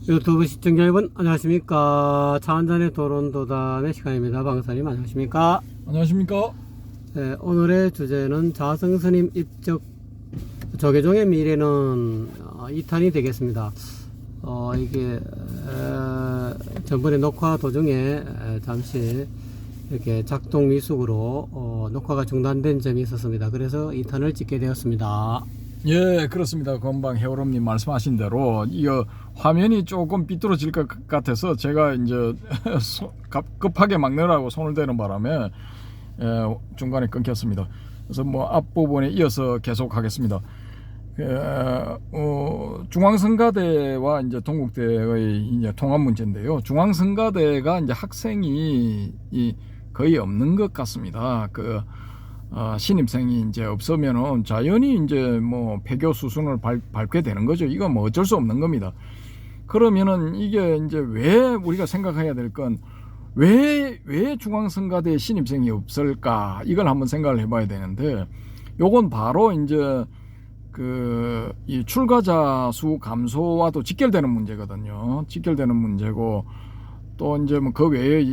유튜브 시청자 여러분 안녕하십니까. 차 한잔의 도론도단의 시간입니다. 방사님 안녕하십니까. 안녕하십니까. 네, 오늘의 주제는 자성스님 입적 조계종의 미래는 2탄이 되겠습니다. 이게 전번에 녹화 도중에 잠시 이렇게 작동 미숙으로 녹화가 중단된 점이 있었습니다. 그래서 2탄을 찍게 되었습니다. 예, 그렇습니다. 금방 해오름님 말씀하신 대로 이 화면이 조금 삐뚤어질 것 같아서 제가 이제 급하게 막느라고 손을 대는 바람에 중간에 끊겼습니다. 그래서 뭐 앞부분에 이어서 계속하겠습니다. 중앙성가대와 이제 동국대의 이제 통합 문제인데요. 중앙성가대가 이제 학생이 거의 없는 것 같습니다. 신입생이 이제 없으면은 자연히 이제 뭐 폐교 수순을 밟게 되는 거죠. 이건 뭐 어쩔 수 없는 겁니다. 그러면은 이게 이제 왜 우리가 생각해야 될 건 왜 중앙성가대에 신입생이 없을까? 이걸 한번 생각을 해봐야 되는데, 요건 바로 이제 이 출가자 수 감소와도 직결되는 문제거든요. 직결되는 문제고, 또 이제 뭐 그 외에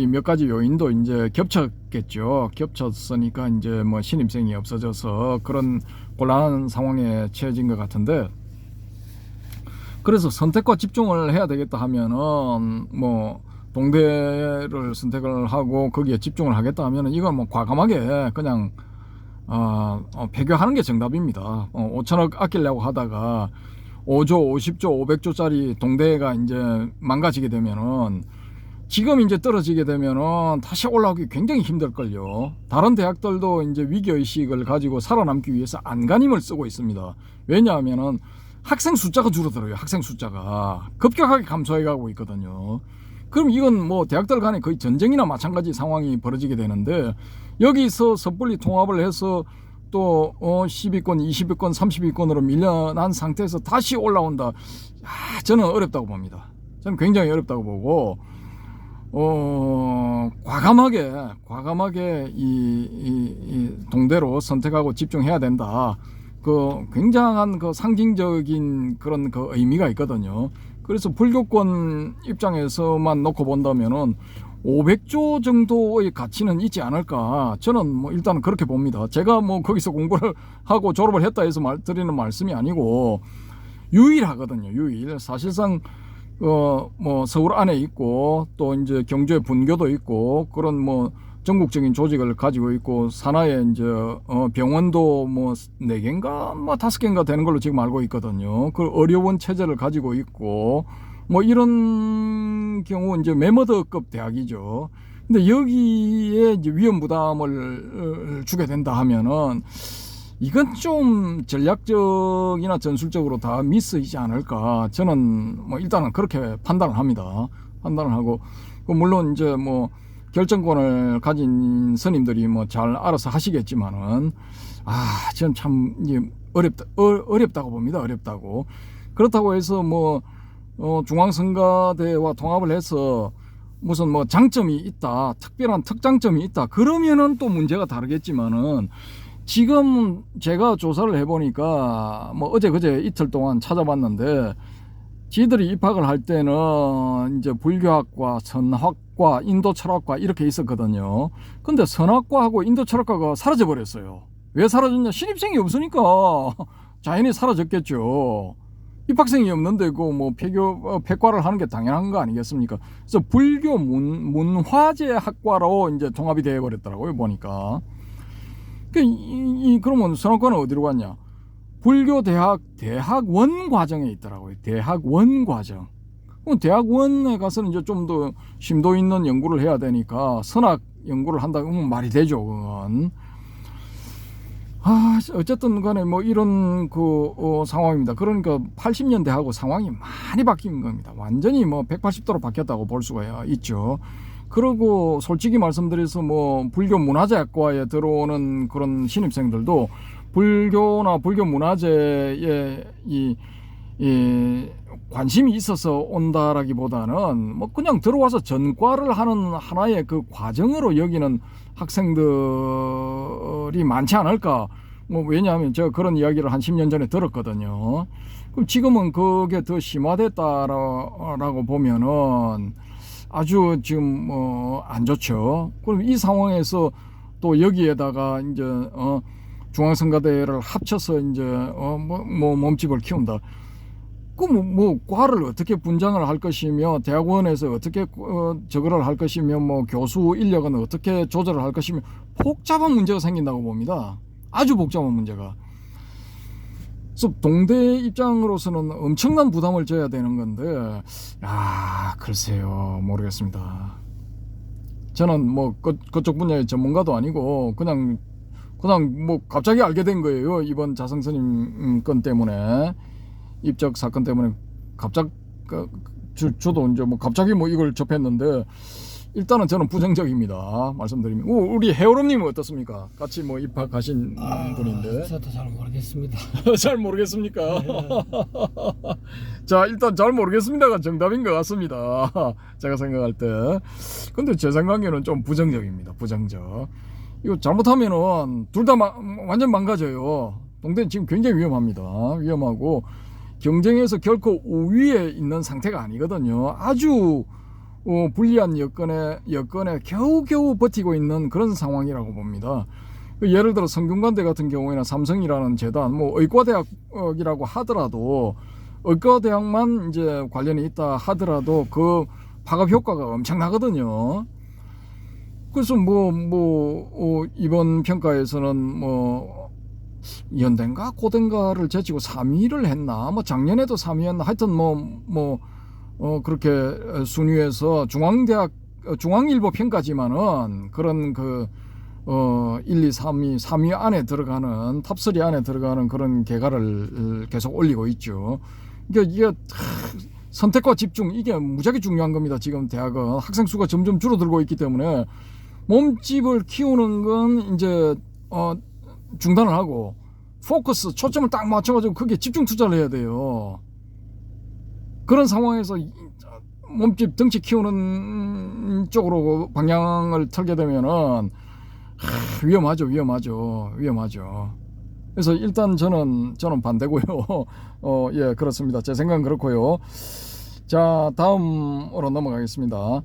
몇 가지 요인도 이제 겹쳤겠죠. 겹쳤으니까 이제 뭐 신입생이 없어져서 그런 곤란한 상황에 처해진 것 같은데, 그래서 선택과 집중을 해야 되겠다 하면은 뭐 동대를 선택을 하고 거기에 집중을 하겠다 하면은 이건 뭐 과감하게 그냥 폐교하는 게 정답입니다. 5천억 아끼려고 하다가 5조, 50조, 500조짜리 동대가 이제 망가지게 되면은, 지금 이제 떨어지게 되면은 다시 올라오기 굉장히 힘들걸요. 다른 대학들도 이제 위기의식을 가지고 살아남기 위해서 안간힘을 쓰고 있습니다. 왜냐하면은 학생 숫자가 줄어들어요. 학생 숫자가 급격하게 감소해 가고 있거든요. 그럼 이건 뭐 대학들 간에 거의 전쟁이나 마찬가지 상황이 벌어지게 되는데, 여기서 섣불리 통합을 해서 또 10위권, 20위권, 30위권으로 밀려난 상태에서 다시 올라온다. 저는 어렵다고 봅니다. 저는 굉장히 어렵다고 보고, 과감하게 이 동대로 선택하고 집중해야 된다. 굉장한 상징적인 그런 의미가 있거든요. 그래서 불교권 입장에서만 놓고 본다면은 500조 정도의 가치는 있지 않을까. 저는 뭐 일단 그렇게 봅니다. 제가 뭐 거기서 공부를 하고 졸업을 했다 해서 드리는 말씀이 아니고, 유일하거든요. 사실상 뭐 서울 안에 있고, 또 이제 경주에 분교도 있고, 그런 뭐 전국적인 조직을 가지고 있고, 산하에 이제 병원도 뭐 4개인가 뭐 5개인가 되는 걸로 지금 알고 있거든요. 그 의료원 체제를 가지고 있고, 뭐 이런 경우 이제 메머드급 대학이죠. 근데 여기에 이제 위험 부담을 주게 된다 하면은 이건 좀 전략적이나 전술적으로 다 미스이지 않을까. 저는 뭐 일단은 그렇게 판단을 합니다. 판단을 하고, 물론 이제 뭐 결정권을 가진 스님들이 뭐 잘 알아서 하시겠지만은, 저는 참 어렵다고 봅니다. 어렵다고. 그렇다고 해서 뭐 중앙성가대와 통합을 해서 무슨 뭐 장점이 있다, 특별한 특장점이 있다, 그러면은 또 문제가 다르겠지만은, 지금 제가 조사를 해보니까 뭐 어제 그제 이틀 동안 찾아봤는데, 지들이 입학을 할 때는 이제 불교학과, 선학과, 인도철학과 이렇게 있었거든요. 근데 선학과하고 인도철학과가 사라져 버렸어요. 왜 사라졌냐? 신입생이 없으니까 자연히 사라졌겠죠. 입학생이 없는데 뭐 폐과를 하는 게 당연한 거 아니겠습니까? 그래서 불교 문화재 학과로 이제 통합이 되어 버렸더라고요, 보니까. 그러면 선학과는 어디로 갔냐? 불교 대학원 과정에 있더라고요. 대학원 과정. 대학원에 가서는 이제 좀 더 심도 있는 연구를 해야 되니까 선학 연구를 한다고 하면 말이 되죠, 그건. 어쨌든 간에 뭐 이런 상황입니다. 그러니까 80년대하고 상황이 많이 바뀐 겁니다. 완전히 뭐 180도로 바뀌었다고 볼 수가 있죠. 그리고 솔직히 말씀드려서 뭐 불교 문화재학과에 들어오는 그런 신입생들도 불교나 불교 문화재에 관심이 있어서 온다라기보다는 뭐 그냥 들어와서 전과를 하는 하나의 과정으로 여기는 학생들이 많지 않을까. 뭐 왜냐하면 제가 그런 이야기를 한 10년 전에 들었거든요. 그럼 지금은 그게 더 심화됐다라고 보면은 아주 지금 뭐 안 좋죠. 그럼 이 상황에서 또 여기에다가 이제 중앙선거대회를 합쳐서 이제 뭐 몸집을 키운다. 그럼 뭐 과를 어떻게 분장을 할 것이며 대학원에서 어떻게 저거를 할 것이며 뭐 교수 인력은 어떻게 조절을 할 것이며 복잡한 문제가 생긴다고 봅니다. 아주 복잡한 문제가. 그래서 동대 입장으로서는 엄청난 부담을 져야 되는 건데, 글쎄요, 모르겠습니다. 저는 뭐 그쪽 분야의 전문가도 아니고 그냥 뭐 갑자기 알게 된 거예요. 이번 자성스님 건 때문에, 입적 사건 때문에 저도 이제 뭐 갑자기 뭐 이걸 접했는데, 일단은 저는 부정적입니다. 말씀드리면. 우리 해오름님은 어떻습니까? 같이 뭐 입학하신 분인데. 저도 잘 모르겠습니다. 잘 모르겠습니까? 자, 일단 잘 모르겠습니다가 정답인 것 같습니다. 제가 생각할 때. 근데 제 생각에는 좀 부정적입니다. 부정적. 이거 잘못하면은 둘 다 완전 망가져요. 동대는 지금 굉장히 위험합니다. 위험하고 경쟁에서 결코 우위에 있는 상태가 아니거든요. 아주 불리한 여건에 겨우겨우 버티고 있는 그런 상황이라고 봅니다. 예를 들어 성균관대 같은 경우에는 삼성이라는 재단, 뭐 의과대학이라고 하더라도, 의과대학만 이제 관련이 있다 하더라도 그 파급 효과가 엄청나거든요. 그래서 이번 평가에서는 뭐 연대인가 고대인가를 제치고 3위를 했나, 뭐 작년에도 3위였나, 하여튼 그렇게 순위에서 중앙일보 평가지만은 그런 1, 2, 3위 안에 들어가는, 탑3 안에 들어가는 그런 결과를 계속 올리고 있죠. 그러니까 이게 선택과 집중, 이게 무지하게 중요한 겁니다. 지금 대학은 학생 수가 점점 줄어들고 있기 때문에 몸집을 키우는 건 이제 중단을 하고 포커스, 초점을 딱 맞춰가지고 그게 집중 투자를 해야 돼요. 그런 상황에서 몸집 덩치 키우는 쪽으로 방향을 틀게 되면은 위험하죠. 그래서 일단 저는 반대고요. 예, 그렇습니다. 제 생각은 그렇고요. 자, 다음으로 넘어가겠습니다.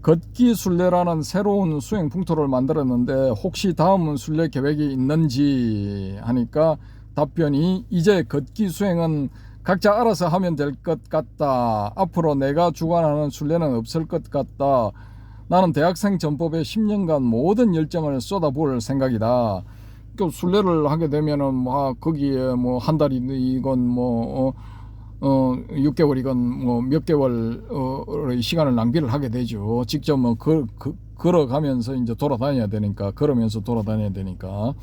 걷기 순례라는 새로운 수행 풍토를 만들었는데 혹시 다음 순례 계획이 있는지 하니까 답변이, 이제 걷기 수행은 각자 알아서 하면 될 것 같다. 앞으로 내가 주관하는 순례는 없을 것 같다. 나는 대학생 전법에 10년간 모든 열정을 쏟아부을 생각이다. 그 순례를 하게 되면은 거기에 뭐 한 달이건 6개월이건 뭐 몇 개월의 시간을 낭비를 하게 되죠. 직접 뭐 걸어가면서 이제 돌아다녀야 되니까, 걸으면서 돌아다녀야 되니까.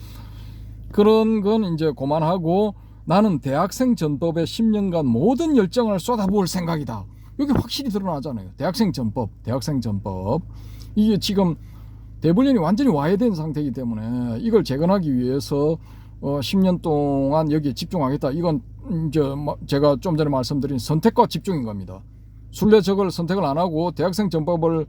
그런 건 이제 그만하고, 나는 대학생 전법에 10년간 모든 열정을 쏟아부을 생각이다. 여기 확실히 드러나잖아요. 대학생 전법. 이게 지금 대불련이 완전히 와해된 상태이기 때문에 이걸 재건하기 위해서 10년 동안 여기에 집중하겠다. 이건 이제 제가 좀 전에 말씀드린 선택과 집중인 겁니다. 순례적을 선택을 안 하고 대학생 전법을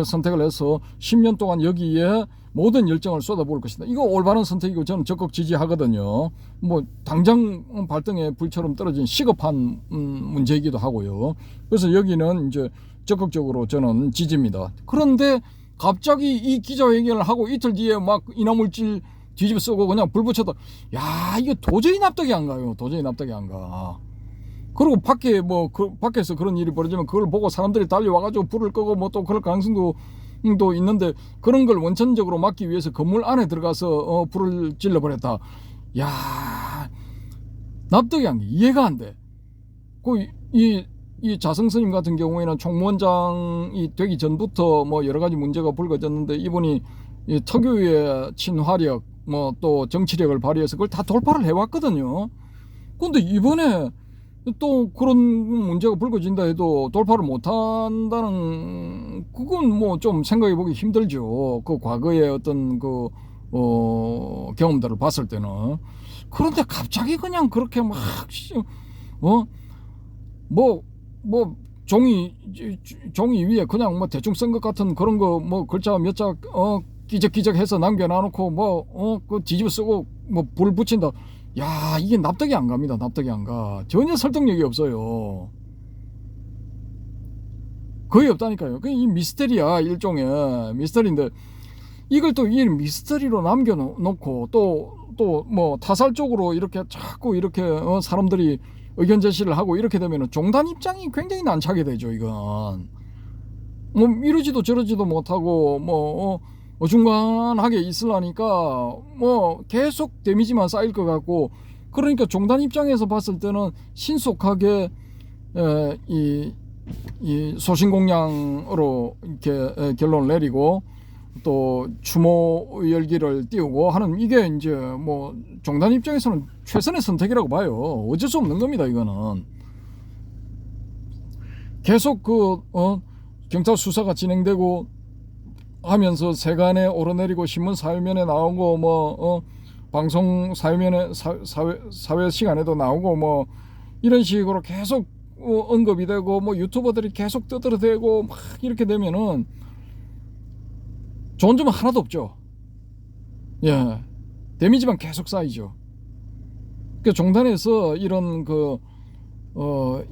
선택을 해서 10년 동안 여기에 모든 열정을 쏟아부을 것이다. 이거 올바른 선택이고 저는 적극 지지하거든요. 뭐 당장 발등에 불처럼 떨어진 시급한 문제이기도 하고요. 그래서 여기는 이제 적극적으로 저는 지지입니다. 그런데 갑자기 이 기자회견을 하고 이틀 뒤에 막 인화물질 뒤집어 쓰고 그냥 불 붙여도, 이거 도저히 납득이 안 가요. 그리고 밖에서 그런 일이 벌어지면 그걸 보고 사람들이 달려와가지고 불을 끄고 뭐 또 그럴 가능성도 있는데, 그런 걸 원천적으로 막기 위해서 건물 안에 들어가서 불을 질러버렸다. 납득이 안 돼. 이해가 안 돼. 이 자성스님 같은 경우에는 총무원장이 되기 전부터 뭐 여러 가지 문제가 불거졌는데, 이분이 이 특유의 친화력, 뭐 또 정치력을 발휘해서 그걸 다 돌파를 해왔거든요. 근데 이번에 또 그런 문제가 불거진다 해도 돌파를 못한다는, 그건 뭐 좀 생각해 보기 힘들죠. 그 과거의 어떤 경험들을 봤을 때는. 그런데 갑자기 그냥 그렇게 종이 위에 그냥 뭐 대충 쓴 것 같은 그런 거 글자 몇 자 끼적끼적 해서 남겨놔놓고 그 뒤집어 쓰고 불 붙인다. 야, 이게 납득이 안 갑니다. 납득이 안 가. 전혀 설득력이 없어요. 거의 없다니까요. 이 미스터리야. 일종의 미스터리인데 이걸 또 이 미스터리로 남겨놓고 또 뭐 타살 쪽으로 이렇게 자꾸 이렇게 사람들이 의견 제시를 하고 이렇게 되면 종단 입장이 굉장히 난처하게 되죠. 이건 뭐 이러지도 저러지도 못하고 뭐 어중간하게 있으려니까 뭐 계속 데미지만 쌓일 것 같고, 그러니까 종단 입장에서 봤을 때는 신속하게 이 소신공양으로 이렇게 결론을 내리고 또 추모 열기를 띄우고 하는, 이게 이제 뭐 종단 입장에서는 최선의 선택이라고 봐요. 어쩔 수 없는 겁니다. 이거는 계속 경찰 수사가 진행되고 하면서 세간에 오르내리고 신문 사회면에 나오고 뭐 방송 사회면에 사회 시간에도 나오고 뭐 이런 식으로 계속 언급이 되고 뭐 유튜버들이 계속 떠들어대고 막 이렇게 되면은 좋은 점은 하나도 없죠. 예, 데미지만 계속 쌓이죠. 그 종단에서 이런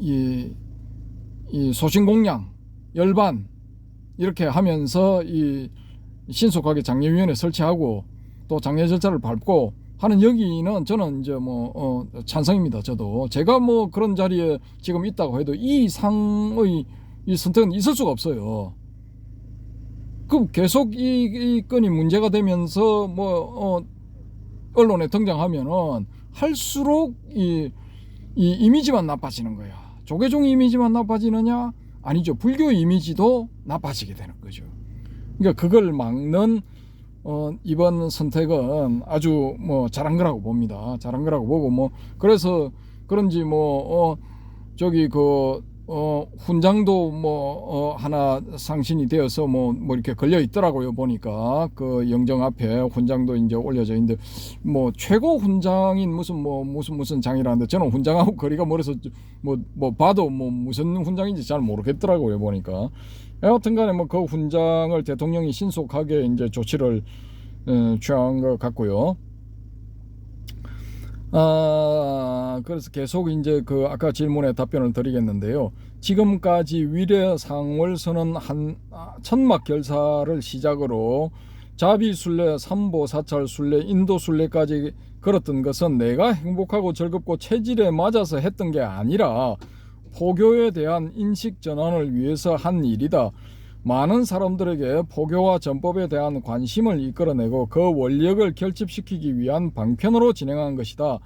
이 소신공양, 열반 이렇게 하면서 이 신속하게 장례위원회 설치하고 또 장례 절차를 밟고 하는 여기는 저는 이제 뭐 찬성입니다. 저도 제가 뭐 그런 자리에 지금 있다고 해도 이 이상의 이 선택은 있을 수가 없어요. 그 계속 이 건이 문제가 되면서 뭐 언론에 등장하면은 할수록 이 이미지만 나빠지는 거야. 조계종 이미지만 나빠지느냐? 아니죠. 불교 이미지도 나빠지게 되는 거죠. 그러니까 그걸 막는 이번 선택은 아주 뭐 잘한 거라고 봅니다. 잘한 거라고 보고 뭐 그래서 그런지 뭐 저기 훈장도 뭐 하나 상신이 되어서 뭐 이렇게 걸려 있더라고요. 보니까 그 영정 앞에 훈장도 이제 올려져 있는데 뭐 최고 훈장인 무슨 장이라는데 저는 훈장하고 거리가 멀어서 뭐 봐도 뭐 무슨 훈장인지 잘 모르겠더라고요. 보니까 여하튼간에 뭐 그 훈장을 대통령이 신속하게 이제 조치를 취한 것 같고요. 그래서 계속 이제 아까 질문에 답변을 드리겠는데요. 지금까지 위례 상월선언 천막 결사를 시작으로 자비순례, 삼보사찰 순례, 인도순례까지 걸었던 것은 내가 행복하고 즐겁고 체질에 맞아서 했던 게 아니라 포교에 대한 인식 전환을 위해서 한 일이다. 많은 사람들에게 포교와 전법에 대한 관심을 이끌어내고 그 원력을 결집시키기 위한 방편으로 진행한 것이다.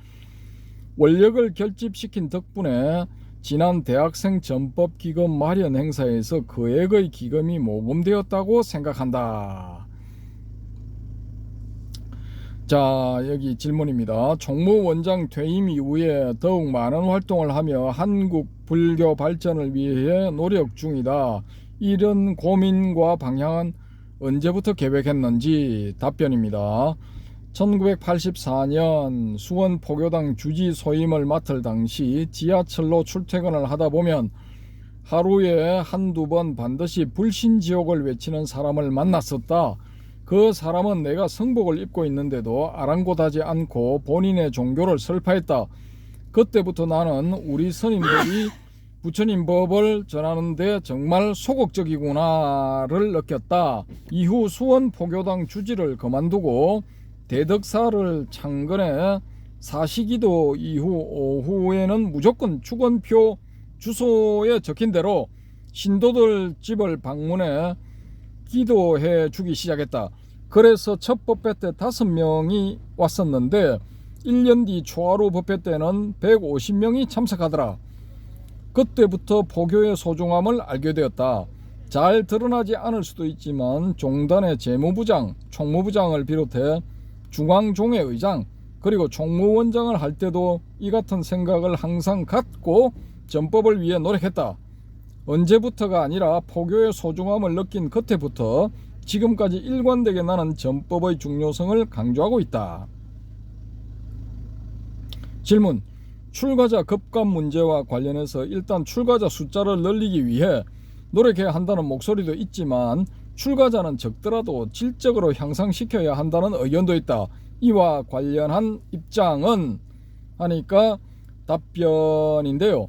원력을 결집시킨 덕분에 지난 대학생 전법 기금 마련 행사에서 거액의 기금이 모금되었다고 생각한다. 자, 여기 질문입니다. 총무원장 퇴임 이후에 더욱 많은 활동을 하며 한국 불교 발전을 위해 노력 중이다. 이런 고민과 방향은 언제부터 계획했는지? 답변입니다. 1984년 수원 포교당 주지 소임을 맡을 당시 지하철로 출퇴근을 하다 보면 하루에 한두 번 반드시 불신지옥을 외치는 사람을 만났었다. 그 사람은 내가 성복을 입고 있는데도 아랑곳하지 않고 본인의 종교를 설파했다. 그때부터 나는 우리 스님들이 부처님 법을 전하는데 정말 소극적이구나를 느꼈다. 이후 수원 포교당 주지를 그만두고 대덕사를 창건해 사시기도 이후 오후에는 무조건 축원표 주소에 적힌 대로 신도들 집을 방문해 기도해 주기 시작했다. 그래서 첫 법회 때 5명이 왔었는데 1년 뒤 초하루 법회 때는 150명이 참석하더라. 그때부터 포교의 소중함을 알게 되었다. 잘 드러나지 않을 수도 있지만 종단의 재무부장, 총무부장을 비롯해 중앙종회 의장 그리고 총무원장을 할 때도 이 같은 생각을 항상 갖고 전법을 위해 노력했다. 언제부터가 아니라 포교의 소중함을 느낀 그때부터 지금까지 일관되게 나는 전법의 중요성을 강조하고 있다. 질문. 출가자 급감 문제와 관련해서 일단 출가자 숫자를 늘리기 위해 노력해야 한다는 목소리도 있지만 출가자는 적더라도 질적으로 향상시켜야 한다는 의견도 있다. 이와 관련한 입장은 하니까 답변인데요.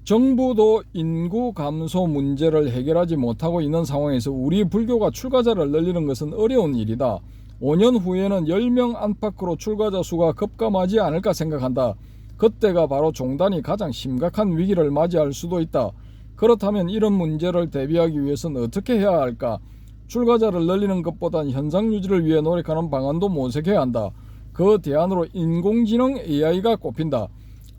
정부도 인구 감소 문제를 해결하지 못하고 있는 상황에서 우리 불교가 출가자를 늘리는 것은 어려운 일이다. 5년 후에는 10명 안팎으로 출가자 수가 급감하지 않을까 생각한다. 그때가 바로 종단이 가장 심각한 위기를 맞이할 수도 있다. 그렇다면 이런 문제를 대비하기 위해서는 어떻게 해야 할까? 출가자를 늘리는 것보단 현상 유지를 위해 노력하는 방안도 모색해야 한다. 그 대안으로 인공지능 AI가 꼽힌다.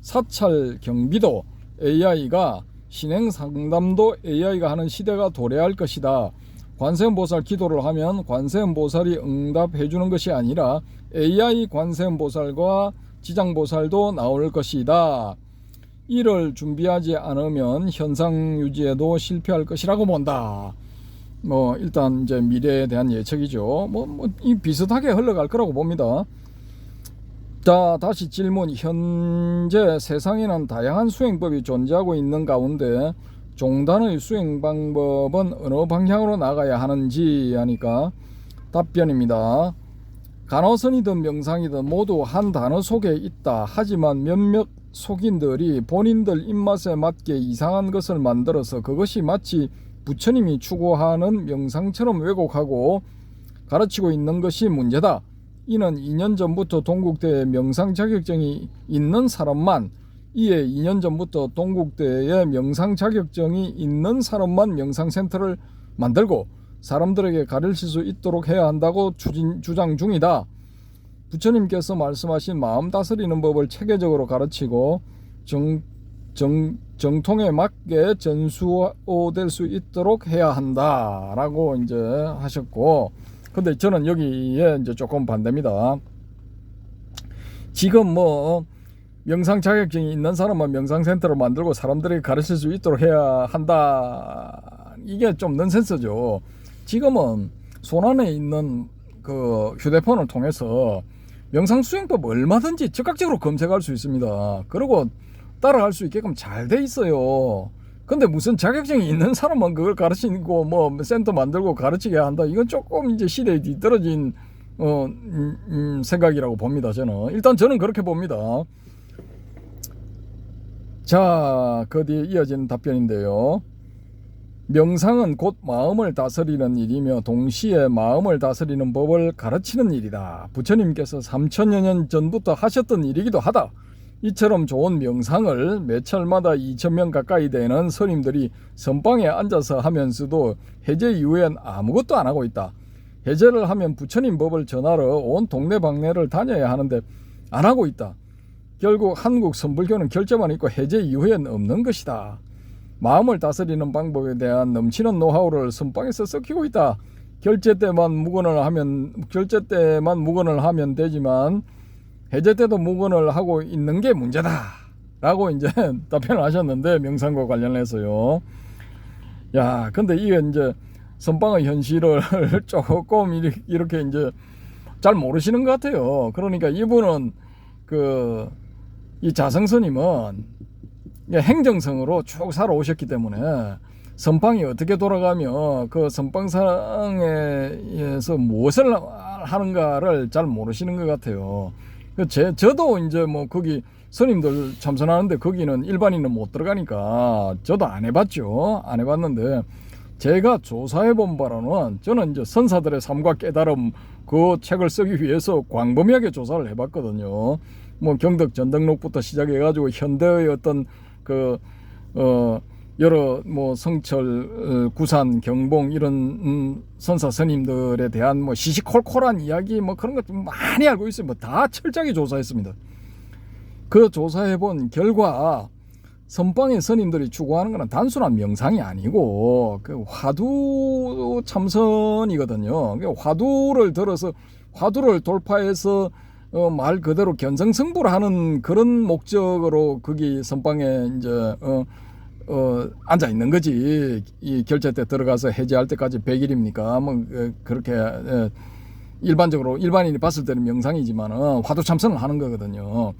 사찰 경비도 AI가, 신행 상담도 AI가 하는 시대가 도래할 것이다. 관세음보살 기도를 하면 관세음보살이 응답해 주는 것이 아니라 AI 관세음보살과 지장보살도 나올 것이다. 이를 준비하지 않으면 현상 유지에도 실패할 것이라고 본다. 일단 이제 미래에 대한 예측이죠. 이 비슷하게 흘러갈 거라고 봅니다. 자, 다시 질문. 현재 세상에는 다양한 수행법이 존재하고 있는 가운데 종단의 수행 방법은 어느 방향으로 나가야 하는지 하니까 답변입니다. 간호선이든 명상이든 모두 한 단어 속에 있다. 하지만 몇몇 속인들이 본인들 입맛에 맞게 이상한 것을 만들어서 그것이 마치 부처님이 추구하는 명상처럼 왜곡하고 가르치고 있는 것이 문제다. 이는 2년 전부터 동국대에 명상 자격증이 있는 사람만, 이에 2년 전부터 동국대에 명상 자격증이 있는 사람만 명상센터를 만들고 사람들에게 가르칠 수 있도록 해야 한다고 주장 중이다. 부처님께서 말씀하신 마음 다스리는 법을 체계적으로 가르치고 정통에 맞게 전수될 수 있도록 해야 한다라고 이제 하셨고, 근데 저는 여기에 이제 조금 반대입니다. 지금 명상 자격증이 있는 사람만 명상센터를 만들고 사람들에게 가르칠 수 있도록 해야 한다. 이게 좀 넌센스죠. 지금은 손안에 있는 그 휴대폰을 통해서 명상 수행법 얼마든지 즉각적으로 검색할 수 있습니다. 그리고 따라할 수 있게끔 잘 돼 있어요. 근데 무슨 자격증이 있는 사람만 그걸 가르치고 센터 만들고 가르치게 한다. 이건 조금 이제 시대에 뒤떨어진 생각이라고 봅니다. 일단 저는 그렇게 봅니다. 자, 그 뒤에 이어지는 답변인데요. 명상은 곧 마음을 다스리는 일이며 동시에 마음을 다스리는 법을 가르치는 일이다. 부처님께서 3000여 년 전부터 하셨던 일이기도 하다. 이처럼 좋은 명상을 매철마다 2000명 가까이 되는 스님들이 선방에 앉아서 하면서도 해제 이후엔 아무것도 안 하고 있다. 해제를 하면 부처님 법을 전하러 온 동네방네를 다녀야 하는데 안 하고 있다. 결국 한국 선불교는 결제만 있고 해제 이후엔 없는 것이다. 마음을 다스리는 방법에 대한 넘치는 노하우를 선방에서 썩히고 있다. 결제 때만 묵언을 하면 되지만 해제 때도 묵언을 하고 있는 게 문제다 라고 이제 답변을 하셨는데, 명상과 관련해서요. 야, 근데 이게 이제 선방의 현실을 조금 이렇게 이제 잘 모르시는 것 같아요. 그러니까 이분은 이 자성스님은 행정성으로 쭉 살아오셨기 때문에 선방이 어떻게 돌아가며 그 선방상에서 무엇을 하는가를 잘 모르시는 것 같아요. 저도 이제 거기 스님들 참선하는데 거기는 일반인은 못 들어가니까 저도 안 해봤죠. 안 해봤는데 제가 조사해본 바로는, 저는 이제 선사들의 삶과 깨달음 그 책을 쓰기 위해서 광범위하게 조사를 해봤거든요. 경덕 전등록부터 시작해가지고 현대의 어떤 여러 성철, 구산, 경봉 이런 선사 스님들에 대한 시시콜콜한 이야기 그런 것 좀 많이 알고 있어요. 다 철저하게 조사했습니다. 그 조사해본 결과 선방의 스님들이 추구하는 것은 단순한 명상이 아니고 화두 참선이거든요. 화두를 들어서 화두를 돌파해서 말 그대로 견성승부를 하는 그런 목적으로 거기 선방에 이제 앉아 있는 거지. 이 결제 때 들어가서 해제할 때까지 100일입니까? 그렇게 일반적으로 일반인이 봤을 때는 명상이지만 화두 참선을 하는 거거든요.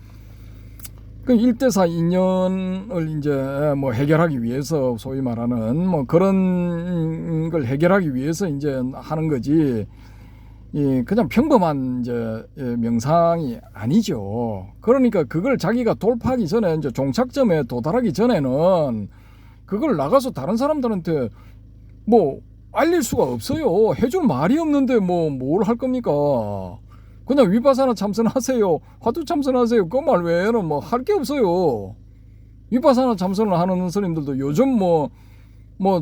그 1대사 인연을 이제 해결하기 위해서 소위 말하는 그런 걸 해결하기 위해서 이제 하는 거지. 그냥 평범한 이제 명상이 아니죠. 그러니까 그걸 자기가 돌파하기 전에 이제 종착점에 도달하기 전에는 그걸 나가서 다른 사람들한테 뭐 알릴 수가 없어요. 해줄 말이 없는데 뭐 뭘 할 겁니까? 그냥 위파사나 참선하세요. 화두 참선하세요. 그 말 외에는 뭐 할 게 없어요. 위파사나 참선을 하는 스님들도 요즘 뭐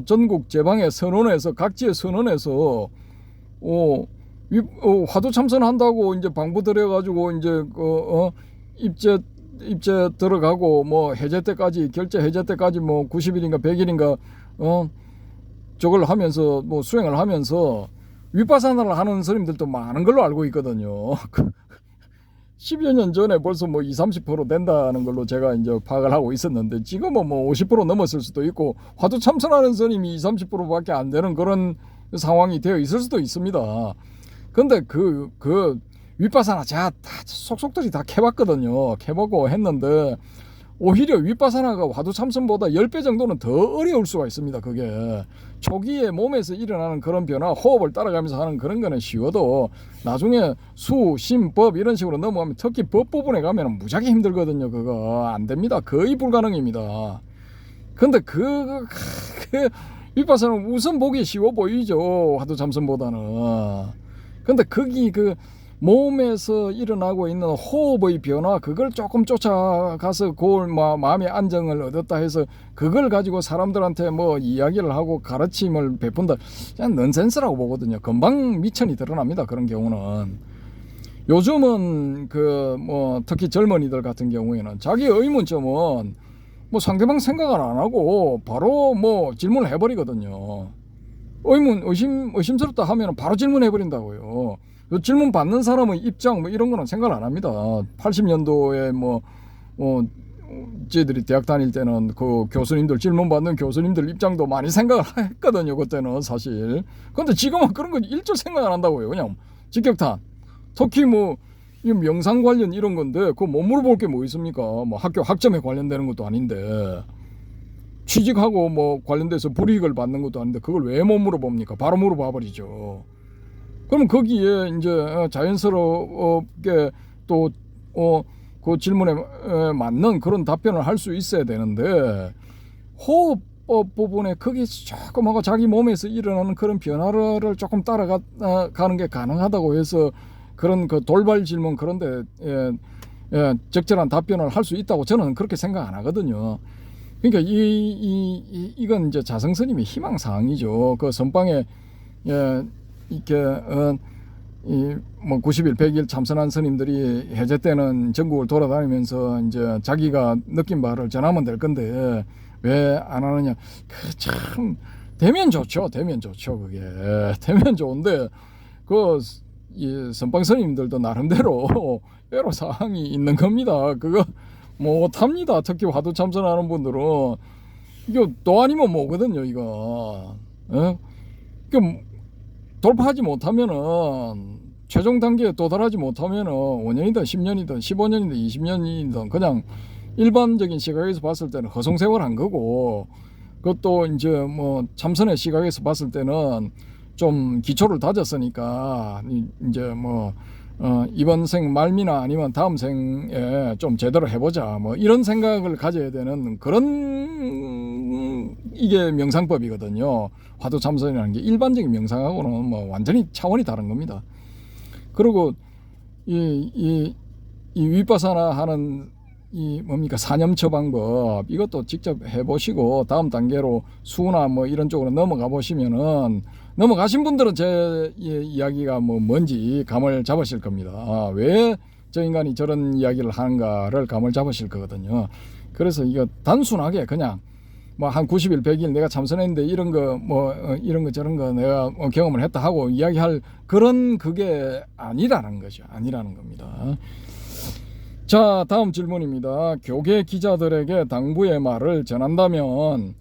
전국 제방에 선언해서 각지에 선언해서 화두 참선한다고 이제 방부 들여가지고 이제 입제 들어가고 뭐 해제 때까지 결제 해제 때까지 뭐 90일인가 100일인가 저걸 하면서 뭐 수행을 하면서 위파사나를 하는 스님들도 많은 걸로 알고 있거든요. 10여 년 전에 벌써 뭐 20-30% 된다는 걸로 제가 이제 파악을 하고 있었는데 지금은 뭐 50% 넘었을 수도 있고 화두 참선하는 스님이 20-30%밖에 안 되는 그런 상황이 되어 있을 수도 있습니다. 근데 그 위파사나 제가 다 속속들이 다 캐봤거든요. 캐보고 했는데 오히려 위파사나가 화두 참선보다 10배 정도는 더 어려울 수가 있습니다. 그게 초기에 몸에서 일어나는 그런 변화, 호흡을 따라가면서 하는 그런 거는 쉬워도 나중에 수, 심, 법 이런 식으로 넘어가면 특히 법 부분에 가면 무지하게 힘들거든요. 그거 안 됩니다. 거의 불가능입니다. 근데 그 위파사나는 우선 보기 쉬워 보이죠. 화두 참선보다는. 근데 거기 그 몸에서 일어나고 있는 호흡의 변화 그걸 조금 쫓아가서 그걸 마음의 안정을 얻었다 해서 그걸 가지고 사람들한테 뭐 이야기를 하고 가르침을 베푼다, 그냥 넌센스라고 보거든요. 금방 미천이 드러납니다. 그런 경우는. 요즘은 그 뭐 특히 젊은이들 같은 경우에는 자기 의문점은 뭐 상대방 생각을 안 하고 바로 뭐 질문을 해버리거든요. 의심스럽다 하면 바로 질문해버린다고요. 질문 받는 사람의 입장 뭐 이런 거는 생각을 안 합니다. 80년도에 저희들이 대학 다닐 때는 그 교수님들 질문 받는 교수님들 입장도 많이 생각을 했거든요. 그때는 사실. 근데 지금은 그런 거 일절 생각 안 한다고요. 그냥 직격탄. 특히 뭐 이 명상 관련 이런 건데 그거 못 물어볼 게 뭐 있습니까? 뭐 학교 학점에 관련되는 것도 아닌데. 취직하고 뭐 관련돼서 불이익을 받는 것도 아닌데 그걸 왜 못 물어봅니까? 바로 물어봐 버리죠. 그럼 거기에 이제 자연스럽게 또 그 질문에 맞는 그런 답변을 할 수 있어야 되는데 호흡법 부분에 거기 조금 하고 자기 몸에서 일어나는 그런 변화를 조금 따라가는 게 가능하다고 해서 그런 그 돌발 질문 그런데 적절한 답변을 할 수 있다고 저는 그렇게 생각 안 하거든요. 그러니까 이건 이제 자성 스님의 희망 사항이죠. 그 선방에 이렇게 뭐 90일 100일 참선한 스님들이 해제 때는 전국을 돌아다니면서 이제 자기가 느낀 바를 전하면 될 건데 왜 안 하느냐. 참 되면 좋죠. 그게 되면 좋은데 이 선방 스님들도 나름대로 애로사항이 있는 겁니다. 그거 못합니다. 특히 화두 참선하는 분들은 이거 또 아니면 뭐거든요. 이거 돌파하지 못하면은 최종 단계에 도달하지 못하면은 5년이든 10년이든 15년이든 20년이든 그냥 일반적인 시각에서 봤을 때는 허송세월한 거고, 그것도 이제 뭐 참선의 시각에서 봤을 때는 좀 기초를 다졌으니까 이제 뭐 이번 생 말미나 아니면 다음 생에 좀 제대로 해보자 뭐 이런 생각을 가져야 되는 그런 이게 명상법이거든요. 화두 참선이라는 게 일반적인 명상하고는 뭐 완전히 차원이 다른 겁니다. 그리고 이 위파사나 하는 이 뭡니까 사념처 방법 이것도 직접 해보시고 다음 단계로 수나 뭐 이런 쪽으로 넘어가 보시면은 넘어가신 분들은 제 이야기가 뭐 뭔지 감을 잡으실 겁니다. 왜 저 인간이 저런 이야기를 하는가를 감을 잡으실 거거든요. 그래서 이거 단순하게 그냥 뭐 한 90일 100일 내가 참선했는데 이런 거 뭐 이런 거 저런 거 내가 경험을 했다 하고 이야기할 그런 그게 아니라는 거죠. 아니라는 겁니다. 자, 다음 질문입니다. 교계 기자들에게 당부의 말을 전한다면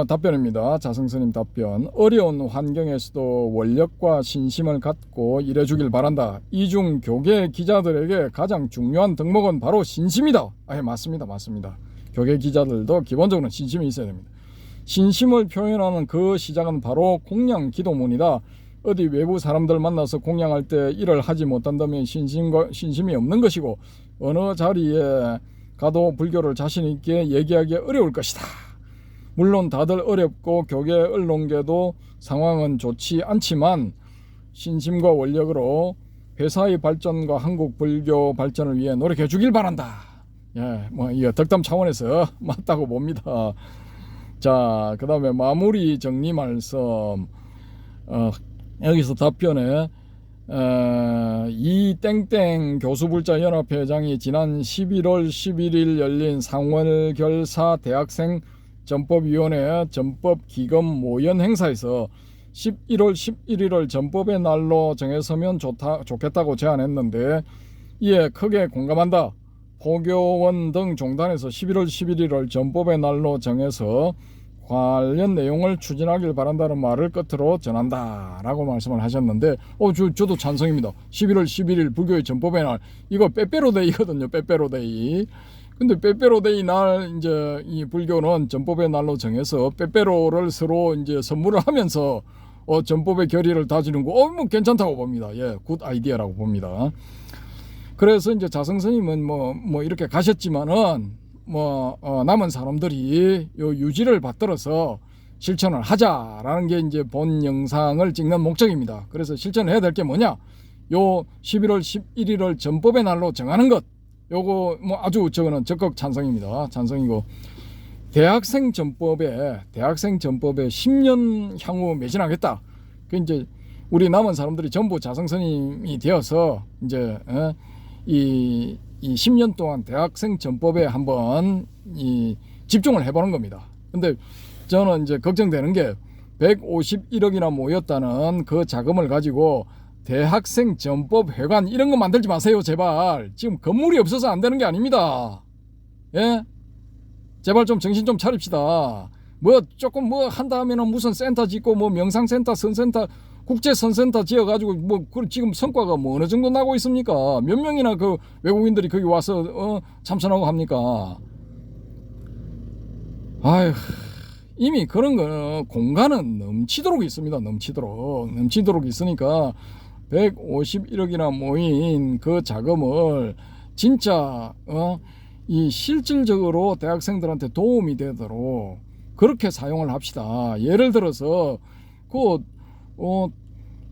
답변입니다. 자성스님 답변. 어려운 환경에서도 원력과 신심을 갖고 일해주길 바란다. 이중 교계 기자들에게 가장 중요한 덕목은 바로 신심이다. 맞습니다. 교계 기자들도 기본적으로 신심이 있어야 됩니다. 신심을 표현하는 그 시작은 바로 공양 기도문이다. 어디 외부 사람들 만나서 공양할 때 이를 하지 못한다면 신심이 없는 것이고 어느 자리에 가도 불교를 자신 있게 얘기하기 어려울 것이다. 물론 다들 어렵고 교계 언론계도 상황은 좋지 않지만 신심과 원력으로 회사의 발전과 한국 불교 발전을 위해 노력해 주길 바란다. 예, 뭐 이 덕담 차원에서 맞다고 봅니다. 자, 그 다음에 마무리 정리 말씀. 여기서 답변에 이 땡땡 교수불자 연합회장이 지난 11월 11일 열린 상월결사 대학생 전법위원회 전법기금 모연 행사에서 11월 11일을 전법의 날로 정해서면 좋겠다고 제안했는데 이에 크게 공감한다. 포교원 등 종단에서 11월 11일을 전법의 날로 정해서 관련 내용을 추진하길 바란다는 말을 끝으로 전한다 라고 말씀을 하셨는데 저도 찬성입니다. 11월 11일 불교의 전법의 날, 이거 빼빼로데이거든요. 빼빼로데이. 근데 빼빼로데이 날 이제 이 불교는 전법의 날로 정해서 빼빼로를 서로 이제 선물을 하면서 전법의 결의를 다지는 거 뭐 괜찮다고 봅니다. 예, 굿 아이디어라고 봅니다. 그래서 이제 자성 스님은 뭐 이렇게 가셨지만은 남은 사람들이 요 유지를 받들어서 실천을 하자라는 게 이제 본 영상을 찍는 목적입니다. 그래서 실천해야 될 게 뭐냐? 요 11월 11일을 전법의 날로 정하는 것. 요거 아주 저거는 적극 찬성입니다. 찬성이고 대학생 전법에 10년 향후 매진하겠다. 그 이제 우리 남은 사람들이 전부 자성 스님이 되어서 이제 이 10년 동안 대학생 전법에 한번 집중을 해보는 겁니다. 근데 저는 이제 걱정되는 게 151억이나 모였다는 그 자금을 가지고 대학생 전법 회관 이런 거 만들지 마세요, 제발. 지금 건물이 없어서 안 되는 게 아닙니다. 예? 제발 좀 정신 좀 차립시다. 조금 한다 하면은 무슨 센터 짓고 명상센터, 선센터, 국제선센터 지어가지고 지금 성과가 어느 정도 나고 있습니까? 몇 명이나 그 외국인들이 거기 와서 참선하고 합니까? 아휴, 이미 그런 거 공간은 넘치도록 있습니다. 넘치도록 있으니까 151억이나 모인 그 자금을 진짜 이 실질적으로 대학생들한테 도움이 되도록 그렇게 사용을 합시다. 예를 들어서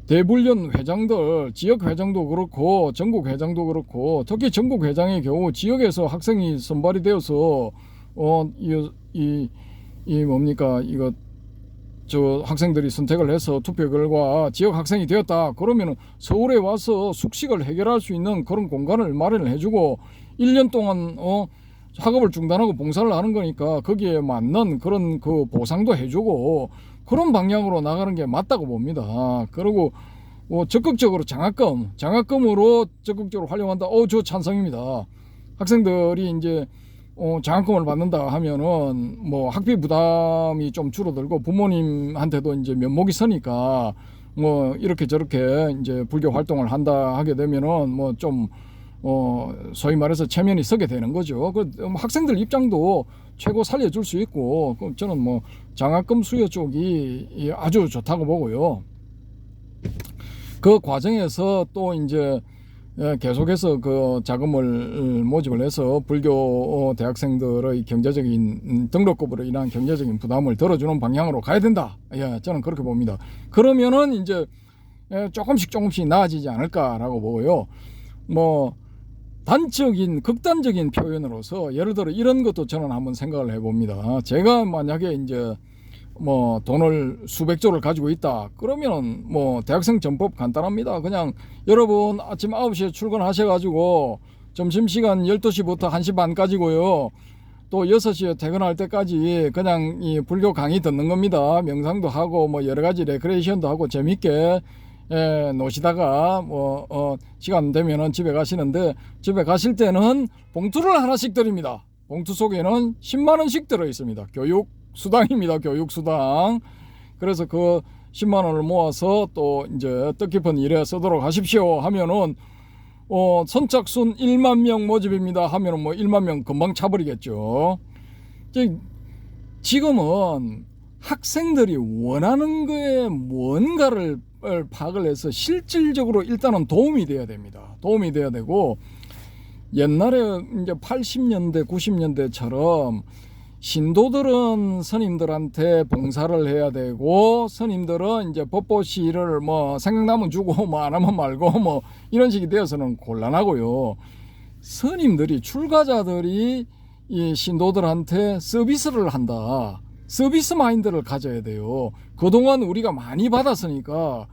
대불련 회장들, 지역 회장도 그렇고 전국 회장도 그렇고 특히 전국 회장의 경우 지역에서 학생이 선발이 되어서 학생들이 선택을 해서 투표 결과 지역 학생이 되었다. 그러면은 서울에 와서 숙식을 해결할 수 있는 그런 공간을 마련을 해주고 1년 동안 학업을 중단하고 봉사를 하는 거니까 거기에 맞는 그런 그 보상도 해주고 그런 방향으로 나가는 게 맞다고 봅니다. 그리고 적극적으로 장학금으로 적극적으로 활용한다. 저 찬성입니다. 학생들이 이제 장학금을 받는다 하면은 학비 부담이 좀 줄어들고 부모님한테도 이제 면목이 서니까 이렇게 저렇게 이제 불교 활동을 한다 하게 되면은 좀 소위 말해서 체면이 서게 되는 거죠. 학생들 입장도 최고 살려줄 수 있고 저는 장학금 수요 쪽이 아주 좋다고 보고요. 그 과정에서 또 이제 계속해서 그 자금을 모집을 해서 불교 대학생들의 경제적인 등록금으로 인한 경제적인 부담을 덜어주는 방향으로 가야 된다. 예, 저는 그렇게 봅니다. 그러면은 이제 조금씩 나아지지 않을까라고 보고요. 극단적인 표현으로서 예를 들어 이런 것도 저는 한번 생각을 해봅니다. 제가 만약에 이제 돈을 수백조를 가지고 있다. 그러면 대학생 전법 간단합니다. 그냥 여러분 아침 9시에 출근하셔가지고 점심시간 12시부터 1시 반까지고요. 또 6시에 퇴근할 때까지 그냥 이 불교 강의 듣는 겁니다. 명상도 하고 여러 가지 레크레이션도 하고 재밌게 노시다가 시간 되면은 집에 가시는데 집에 가실 때는 봉투를 하나씩 드립니다. 봉투 속에는 10만 원씩 들어 있습니다. 교육수당입니다. 교육수당. 그래서 그 10만 원을 모아서 또 이제 뜻깊은 일에 쓰도록 하십시오 하면은 선착순 1만 명 모집입니다 하면은 1만 명 금방 차버리겠죠. 지금은 학생들이 원하는 거에 뭔가를 파악을 해서 실질적으로 일단은 도움이 돼야 됩니다. 도움이 돼야 되고, 옛날에 이제 80년대, 90년대처럼 신도들은 스님들한테 봉사를 해야 되고, 스님들은 이제 법보시를 뭐 생각나면 주고 뭐 안 하면 말고 뭐 이런 식이 되어서는 곤란하고요. 스님들이, 출가자들이 이 신도들한테 서비스를 한다. 서비스 마인드를 가져야 돼요. 그동안 우리가 많이 받았으니까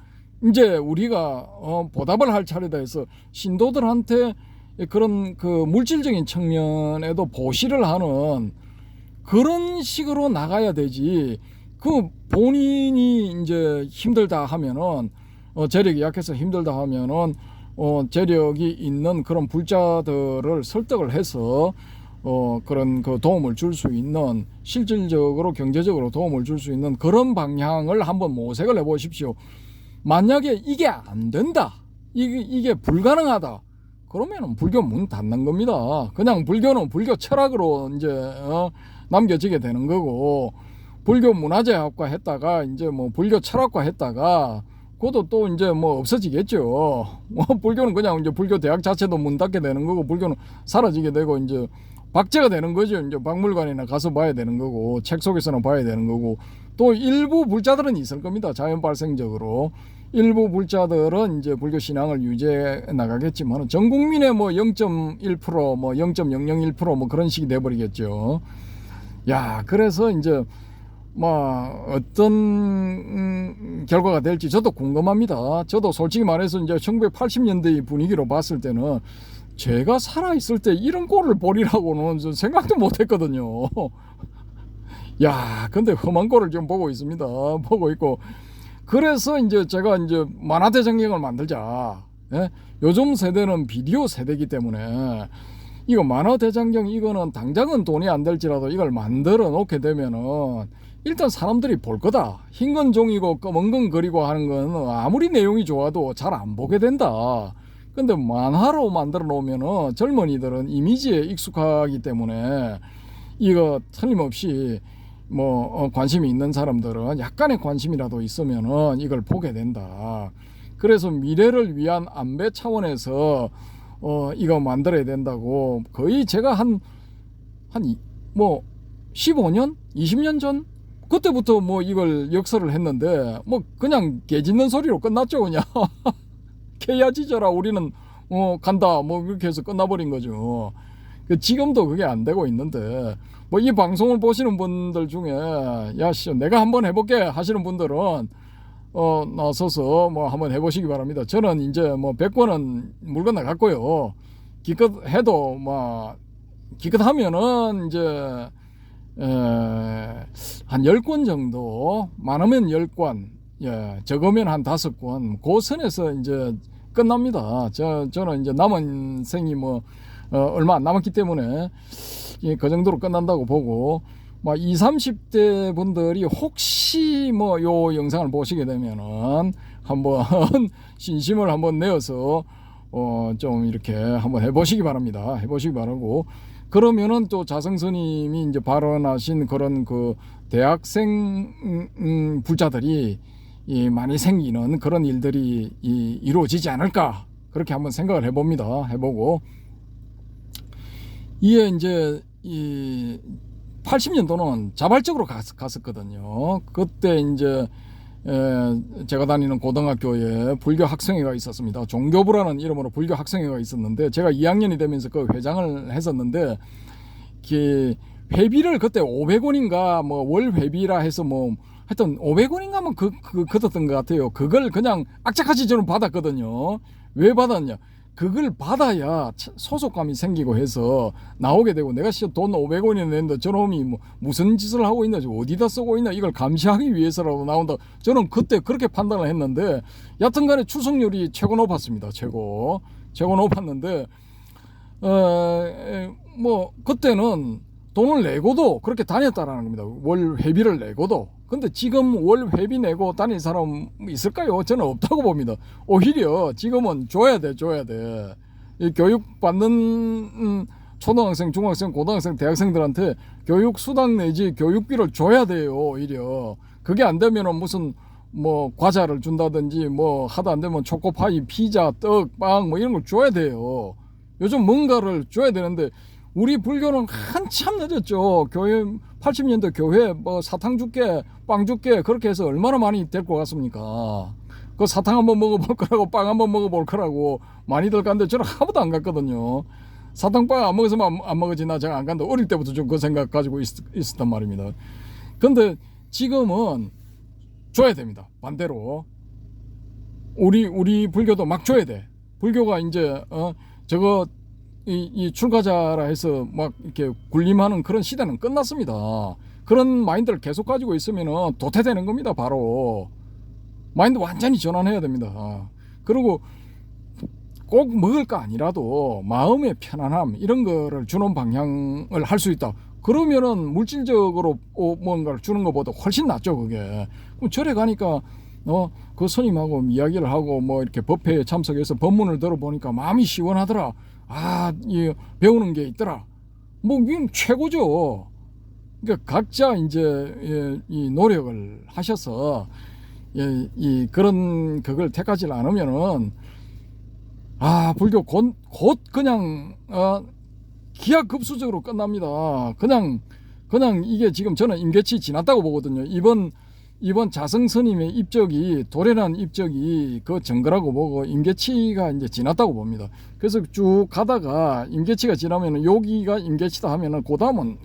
이제 우리가 보답을 할 차례다 해서 신도들한테 그런 그 물질적인 측면에도 보시를 하는 그런 식으로 나가야 되지. 그 본인이 이제 힘들다 하면은 재력이 약해서 힘들다 하면은 재력이 있는 그런 불자들을 설득을 해서 그런 그 도움을 줄 수 있는, 실질적으로 경제적으로 도움을 줄 수 있는 그런 방향을 한번 모색을 해 보십시오. 만약에 이게 안 된다, 이게 불가능하다, 그러면은 불교 문 닫는 겁니다. 그냥 불교는 불교 철학으로 이제 남겨지게 되는 거고, 불교 문화재학과 했다가 이제 뭐 불교 철학과 했다가 그것도 또 이제 뭐 없어지겠죠. 불교는 그냥 이제 불교 대학 자체도 문 닫게 되는 거고, 불교는 사라지게 되고 이제 박제가 되는 거죠. 이제 박물관이나 가서 봐야 되는 거고, 책 속에서는 봐야 되는 거고, 또 일부 불자들은 있을 겁니다. 자연 발생적으로 일부 불자들은 이제 불교 신앙을 유지해 나가겠지만, 전 국민의 뭐 0.1%, 뭐 0.001%뭐 그런 식이 돼 버리겠죠. 야, 그래서 이제 뭐 어떤 결과가 될지 저도 궁금합니다. 저도 솔직히 말해서 이제 1980년대의 분위기로 봤을 때는 제가 살아있을 때 이런 꼴을 보리라고는 생각도 못했거든요. 야, 근데 험한 꼴을 좀 보고 있습니다. 보고 있고, 그래서 이제 제가 이제 만화대장경을 만들자. 예? 요즘 세대는 비디오 세대이기 때문에 이거 만화대장경, 이거는 당장은 돈이 안 될지라도 이걸 만들어 놓게 되면은 일단 사람들이 볼 거다. 흰 건 종이고 검은 건 그리고 하는 건 아무리 내용이 좋아도 잘 안 보게 된다. 근데 만화로 만들어 놓으면은 젊은이들은 이미지에 익숙하기 때문에 이거 틀림없이 뭐 관심이 있는 사람들은 약간의 관심이라도 있으면은 이걸 보게 된다. 그래서 미래를 위한 안배 차원에서 이거 만들어야 된다고, 거의 제가 한 뭐 15년, 20년 전 그때부터 뭐 이걸 역설을 했는데, 뭐 그냥 개 짖는 소리로 끝났죠. 그냥 개야 짖어라, 우리는 간다, 뭐 그렇게 해서 끝나버린 거죠. 지금도 그게 안 되고 있는데, 뭐 이 방송을 보시는 분들 중에 야씨 내가 한번 해볼게 하시는 분들은 나서서 뭐 한번 해보시기 바랍니다. 저는 이제 뭐 100권은 물 건너갔고요. 기껏 해도 뭐 기껏 하면은 이제 한 10권 정도, 많으면 10권, 예, 적으면 한 5권, 그 선에서 이제 끝납니다. 저는 이제 남은 생이 뭐 얼마 안 남았기 때문에 그 정도로 끝난다고 보고, 뭐 20, 30대 분들이 혹시 뭐 요 영상을 보시게 되면은 한번 신심을 한번 내어서 좀 이렇게 한번 해보시기 바랍니다. 해보시기 바라고, 그러면은 또 자성스님이 이제 발언하신 그런 그 대학생 불자들이 많이 생기는 그런 일들이 이루어지지 않을까, 그렇게 한번 생각을 해봅니다. 해보고, 이게 이제 이 80년도는 자발적으로 갔었거든요. 그때 이제 제가 다니는 고등학교에 불교 학생회가 있었습니다. 종교부라는 이름으로 불교 학생회가 있었는데, 제가 2학년이 되면서 그 회장을 했었는데, 회비를 그때 500원인가 뭐 월 회비라 해서 뭐 하여튼 500원인가 뭐 그랬던 것 같아요. 그걸 그냥 악착같이 저는 받았거든요. 왜 받았냐? 그걸 받아야 소속감이 생기고 해서 나오게 되고, 내가 돈 500원이나 냈는데 저놈이 뭐 무슨 짓을 하고 있나, 어디다 쓰고 있나, 이걸 감시하기 위해서라도 나온다. 저는 그때 그렇게 판단을 했는데, 여튼간에 출석률이 최고 높았습니다. 최고 높았는데, 뭐 그때는 돈을 내고도 그렇게 다녔다라는 겁니다. 월 회비를 내고도. 근데 지금 월 회비 내고 다닐 사람 있을까요? 저는 없다고 봅니다. 오히려 지금은 줘야 돼. 이 교육 받는 초등학생, 중학생, 고등학생, 대학생들한테 교육 수당 내지 교육비를 줘야 돼요. 오히려 그게 안 되면은 무슨 뭐 과자를 준다든지 뭐 하다 안 되면 초코파이, 피자, 떡, 빵 뭐 이런 걸 줘야 돼요. 요즘 뭔가를 줘야 되는데 우리 불교는 한참 늦었죠. 교회 80년대 교회 뭐 사탕 줄게, 빵 줄게 그렇게 해서 얼마나 많이 될 것 같습니까? 그 사탕 한번 먹어볼 거라고 빵 한번 먹어볼 거라고 많이들 갔는데 저는 한 번도 안 갔거든요. 사탕 빵 안 먹었으면 안 먹었지 나 제가 안 간다. 어릴 때부터 좀 그 생각 가지고 있었단 말입니다. 근데 지금은 줘야 됩니다. 반대로 우리 불교도 막 줘야 돼. 불교가 이제 저거 이 출가자라 해서 막 이렇게 군림하는 그런 시대는 끝났습니다. 그런 마인드를 계속 가지고 있으면은 도태되는 겁니다. 바로 마인드 완전히 전환해야 됩니다. 그리고 꼭 먹을 거 아니라도 마음의 편안함 이런 거를 주는 방향을 할 수 있다. 그러면은 물질적으로 뭔가를 주는 것보다 훨씬 낫죠. 그게. 그럼 절에 가니까 그 스님하고 이야기를 하고 뭐 이렇게 법회에 참석해서 법문을 들어보니까 마음이 시원하더라. 이 배우는 게 있더라. 뭐 이건 최고죠. 그러니까 각자 이제 이 노력을 하셔서 이 그런 그걸 택하지 않으면은 불교 곧 그냥 기하급수적으로 끝납니다. 그냥 이게 지금 저는 임계치 지났다고 보거든요. 이번 자성 스님의 입적이 도련한 입적이 그 증거라고 보고 임계치가 이제 지났다고 봅니다. 그래서 쭉 가다가 임계치가 지나면은 여기가 임계치다 하면은 그 다음은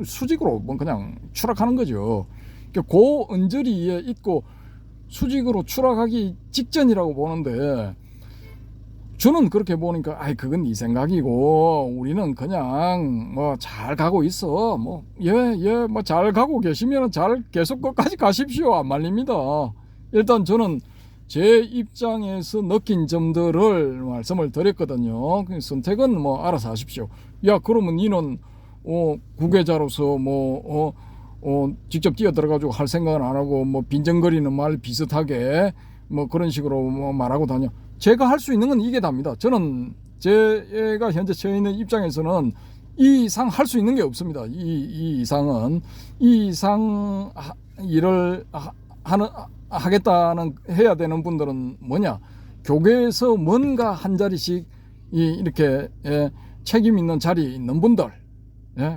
수직으로 뭐 그냥 추락하는 거죠. 그러니까 그 언저리에 있고 수직으로 추락하기 직전이라고 보는데 저는 그렇게 보니까 그건 네 생각이고 우리는 그냥 뭐 잘 가고 있어. 뭐 잘 가고 계시면 잘 계속 끝까지 가십시오. 안 말립니다. 일단 저는 제 입장에서 느낀 점들을 말씀을 드렸거든요. 선택은 뭐 알아서 하십시오. 그러면 니는 구계자로서 직접 뛰어들어가지고 할 생각은 안 하고 뭐 빈정거리는 말 비슷하게 뭐 그런 식으로 뭐 말하고 다녀. 제가 할 수 있는 건 이게 답니다. 저는 제가 현재 처해 있는 입장에서는 이 이상 할 수 있는 게 없습니다. 이 이상은 이 이상 일을 하겠다는 해야 되는 분들은 뭐냐? 교계에서 뭔가 한 자리씩 이렇게 책임 있는 자리에 있는 분들,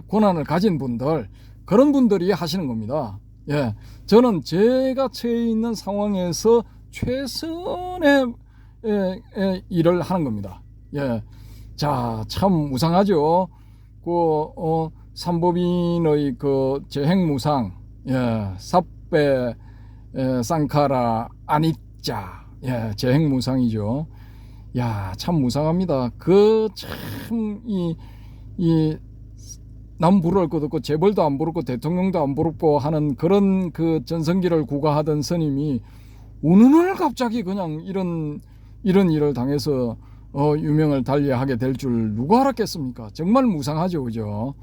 권한을 가진 분들 그런 분들이 하시는 겁니다. 저는 제가 처해 있는 상황에서 최선의 일을 하는 겁니다. 자, 참 무상하죠. 삼법인의 그 재행무상, 삽배 쌍카라 아니자, 재행무상이죠. 참 무상합니다. 참 남 부러울 것도 없고 재벌도 안 부럽고 대통령도 안 부럽고 하는 그런 그 전성기를 구가하던 스님이 어느 날 갑자기 그냥 이런 일을 당해서 유명을 달리하게 될 줄 누가 알았겠습니까? 정말 무상하죠, 그죠?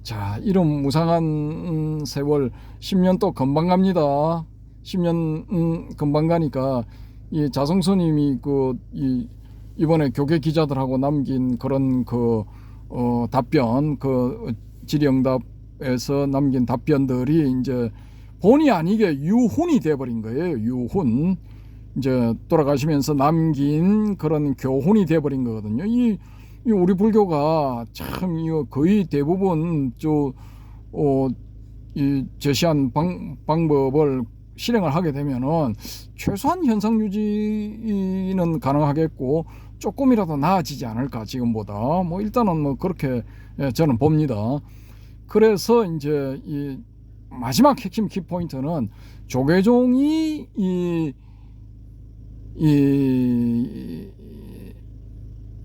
자, 이런 무상한 세월 10년 또 금방 갑니다. 10년 금방 가니까 이 자성스님이 이번에 교계 기자들하고 남긴 그런 답변, 질의응답에서 남긴 답변들이 이제 본의 아니게 유훈이 돼버린 거예요. 유훈. 이제 돌아가시면서 남긴 그런 교훈이 돼버린 거거든요. 이 우리 불교가 참 이거 거의 대부분 이 제시한 방법을 실행을 하게 되면은 최소한 현상 유지는 가능하겠고 조금이라도 나아지지 않을까 지금보다. 뭐 일단은 뭐 그렇게 저는 봅니다. 그래서 이제 이 마지막 핵심 키포인트는 조계종이 이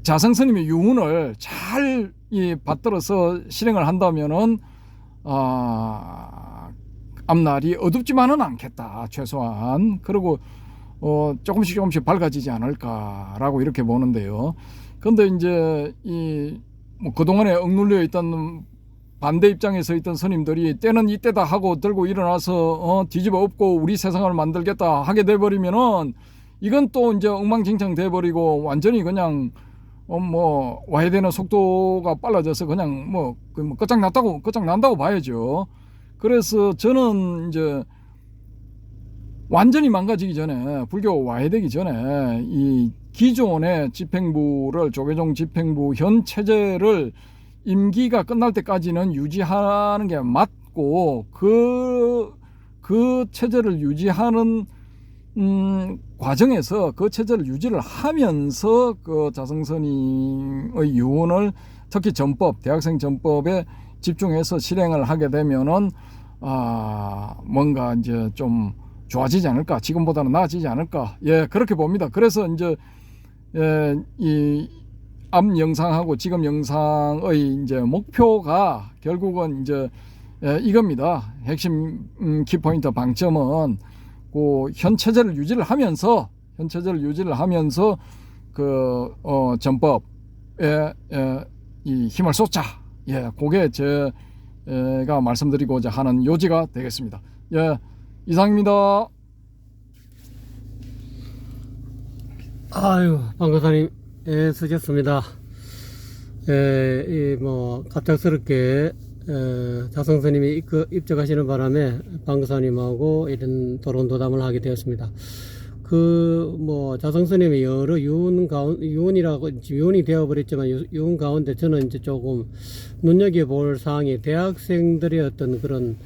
자성스님의 유훈을 잘 받들어서 실행을 한다면은 앞날이 어둡지만은 않겠다 최소한. 그리고 조금씩 밝아지지 않을까라고 이렇게 보는데요. 근데 이제 뭐 그동안에 억눌려 있던 반대 입장에 서 있던 스님들이 때는 이때다 하고 들고 일어나서 뒤집어 엎고 우리 세상을 만들겠다 하게 돼버리면은 이건 또 이제 엉망진창 돼버리고 완전히 그냥 뭐 와야 되는 속도가 빨라져서 그냥 뭐 끝장난다고 봐야죠. 그래서 저는 이제 완전히 망가지기 전에, 불교 와해되기 전에 이 기존의 집행부를, 조계종 집행부 현 체제를 임기가 끝날 때까지는 유지하는 게 맞고, 그 체제를 유지하는 과정에서 그 체제를 유지를 하면서 그 자성스님의 유언을, 특히 전법, 대학생 전법에 집중해서 실행을 하게 되면은 뭔가 이제 좀 좋아지지 않을까, 지금보다는 나아지지 않을까, 예, 그렇게 봅니다. 그래서 이제 이 앞 영상하고 지금 영상의 이제 목표가 결국은 이제 이겁니다. 핵심 키포인트 방점은 그 현 체제를 유지를 하면서 그 전법에 이 힘을 쏟자. 예, 그게 제가 말씀드리고자 하는 요지가 되겠습니다. 예, 이상입니다. 아유, 방거사님, 예, 수고하셨습니다. 예, 뭐, 갑작스럽게, 자성스님이 입적하시는 바람에 방거사님하고 이런 토론도담을 하게 되었습니다. 뭐, 자성스님의 여러 유언이 되어버렸지만, 유언 가운데 저는 이제 조금 눈여겨볼 사항이 대학생들의 어떤 그런